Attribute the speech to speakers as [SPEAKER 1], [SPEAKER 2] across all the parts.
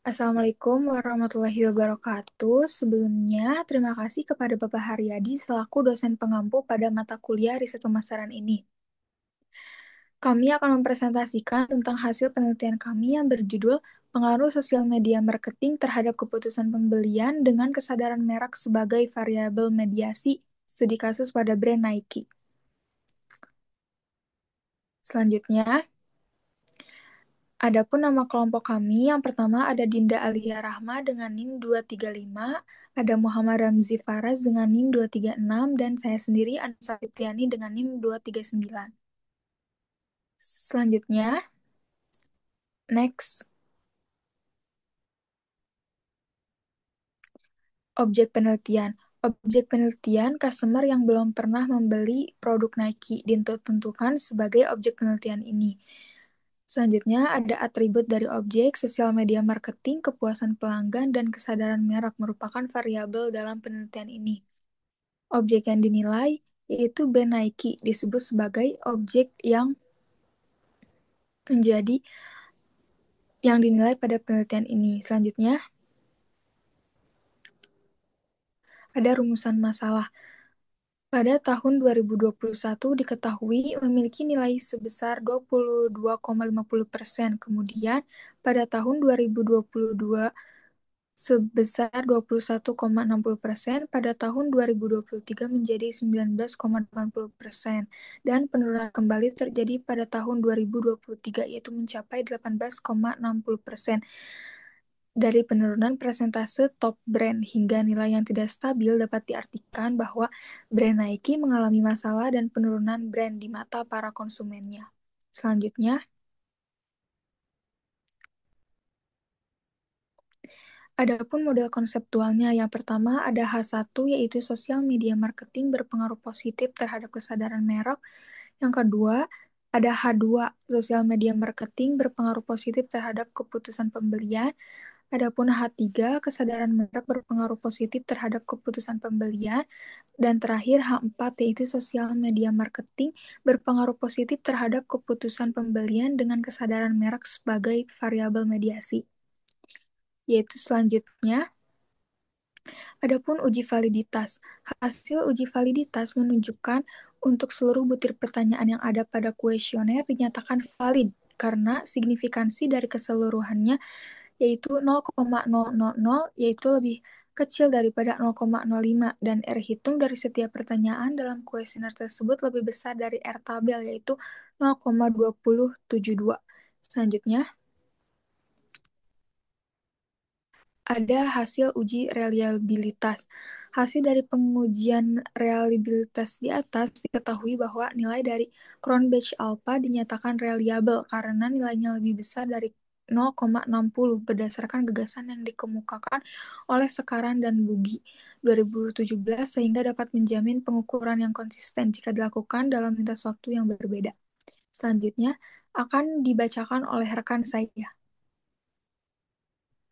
[SPEAKER 1] Assalamualaikum warahmatullahi wabarakatuh. Sebelumnya, terima kasih kepada Bapak Haryadi selaku dosen pengampu pada mata kuliah riset pemasaran ini. Kami akan mempresentasikan tentang hasil penelitian kami yang berjudul Pengaruh Sosial Media Marketing Terhadap Keputusan Pembelian dengan Kesadaran Merek sebagai Variabel Mediasi Studi Kasus pada brand Nike. Selanjutnya, adapun nama kelompok kami, yang pertama ada Dinda Alia Rahma dengan NIM 235, ada Muhammad Ramzi Faraz dengan NIM 236, dan saya sendiri Anissa Fitriani dengan NIM 239. Selanjutnya, next, objek penelitian. Objek penelitian, customer yang belum pernah membeli produk Nike ditentukan sebagai objek penelitian ini. Selanjutnya, ada atribut dari objek, sosial media marketing, kepuasan pelanggan, dan kesadaran merek merupakan variabel dalam penelitian ini. Objek yang dinilai yaitu brand Nike disebut sebagai objek menjadi yang dinilai pada penelitian ini. Selanjutnya, ada rumusan masalah. Pada tahun 2021 diketahui memiliki nilai sebesar 22,50%. Kemudian, pada tahun 2022 sebesar 21,60%, pada tahun 2023 menjadi 19,80%, dan penurunan kembali terjadi pada tahun 2023 yaitu mencapai 18,60%. Dari penurunan persentase top brand hingga nilai yang tidak stabil dapat diartikan bahwa brand Nike mengalami masalah dan penurunan brand di mata para konsumennya. Selanjutnya, adapun model konseptualnya, yang pertama ada H1 yaitu sosial media marketing berpengaruh positif terhadap kesadaran merek. Yang kedua, ada H2 sosial media marketing berpengaruh positif terhadap keputusan pembelian. Adapun H3 kesadaran merek berpengaruh positif terhadap keputusan pembelian. Dan terakhir H4 yaitu sosial media marketing berpengaruh positif terhadap keputusan pembelian dengan kesadaran merek sebagai variabel mediasi. Yaitu selanjutnya, adapun uji validitas. Hasil uji validitas menunjukkan untuk seluruh butir pertanyaan yang ada pada kuesioner dinyatakan valid karena signifikansi dari keseluruhannya yaitu 0,000 yaitu lebih kecil daripada 0,05 dan R hitung dari setiap pertanyaan dalam kuesioner tersebut lebih besar dari R tabel yaitu 0,2072. Selanjutnya, ada hasil uji reliabilitas. Hasil dari pengujian reliabilitas di atas diketahui bahwa nilai dari Cronbach Alpha dinyatakan reliable karena nilainya lebih besar dari 0,60 berdasarkan gagasan yang dikemukakan oleh Sekaran dan Bugi 2017 sehingga dapat menjamin pengukuran yang konsisten jika dilakukan dalam lintas waktu yang berbeda. Selanjutnya akan dibacakan oleh rekan saya.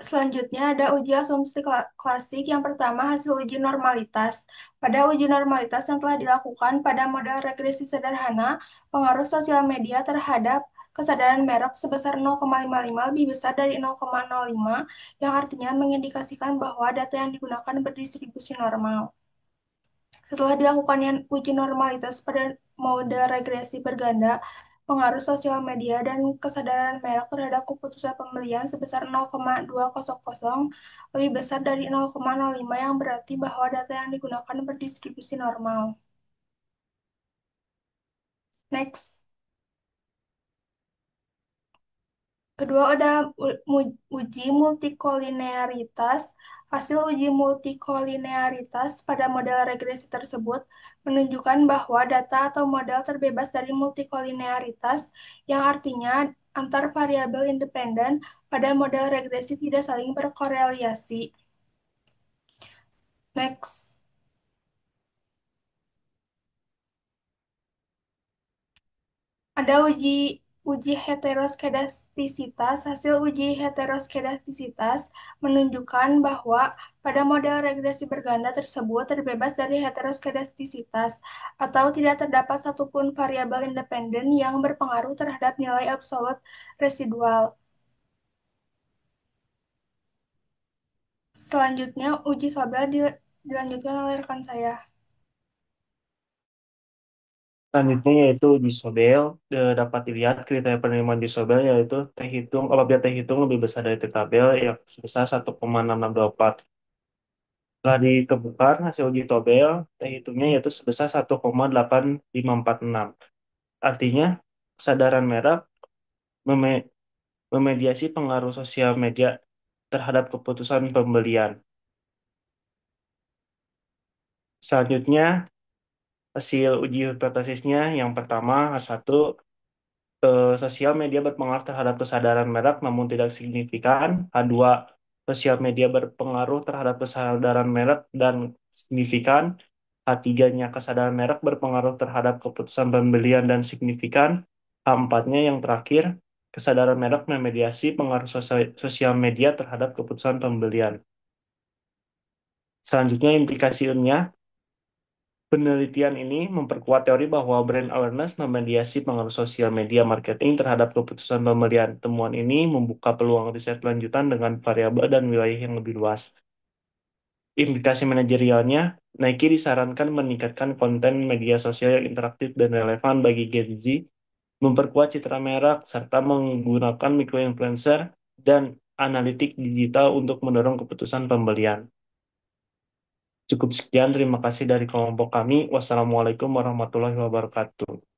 [SPEAKER 2] Selanjutnya ada uji asumsi klasik. Yang pertama, hasil uji normalitas. Pada uji normalitas yang telah dilakukan pada model regresi sederhana, pengaruh sosial media terhadap kesadaran merek sebesar 0,55 lebih besar dari 0,05, yang artinya mengindikasikan bahwa data yang digunakan berdistribusi normal. Setelah dilakukannya uji normalitas pada model regresi berganda, pengaruh sosial media dan kesadaran merek terhadap keputusan pembelian sebesar 0,200 lebih besar dari 0,05 yang berarti bahwa data yang digunakan berdistribusi normal. Next. Kedua ada uji multikolinearitas. Hasil uji multikolinearitas pada model regresi tersebut menunjukkan bahwa data atau model terbebas dari multikolinearitas, yang artinya antar variabel independen pada model regresi tidak saling berkorelasi. Next. Ada uji heteroskedastisitas. Hasil uji heteroskedastisitas menunjukkan bahwa pada model regresi berganda tersebut terbebas dari heteroskedastisitas atau tidak terdapat satupun variabel independen yang berpengaruh terhadap nilai absolut residual. Selanjutnya, uji Sobel dilanjutkan oleh rekan saya.
[SPEAKER 3] Selanjutnya yaitu uji Sobel. Dapat dilihat kriteria penerimaan uji Sobel yaitu apabila T hitung lebih besar dari T tabel yang sebesar 1,6624. Setelah ditemukan hasil uji Tobel, T hitungnya yaitu sebesar 1,8546. Artinya, kesadaran merek meme- memediasi pengaruh sosial media terhadap keputusan pembelian. Selanjutnya, hasil uji hipotesisnya yang pertama, satu, sosial media berpengaruh terhadap kesadaran merek namun tidak signifikan. Kedua, sosial media berpengaruh terhadap kesadaran merek dan signifikan. Ketiganya, kesadaran merek berpengaruh terhadap keputusan pembelian dan signifikan. Keempatnya, yang terakhir, kesadaran merek memediasi pengaruh sosial media terhadap keputusan pembelian. Selanjutnya, implikasi ilmiah. Penelitian ini memperkuat teori bahwa brand awareness memediasi pengaruh sosial media marketing terhadap keputusan pembelian. Temuan ini membuka peluang riset lanjutan dengan variabel dan wilayah yang lebih luas. Implikasi manajerialnya, Nike disarankan meningkatkan konten media sosial yang interaktif dan relevan bagi Gen Z, memperkuat citra merek, serta menggunakan microinfluencer dan analitik digital untuk mendorong keputusan pembelian. Cukup sekian, terima kasih dari kelompok kami. Wassalamualaikum warahmatullahi wabarakatuh.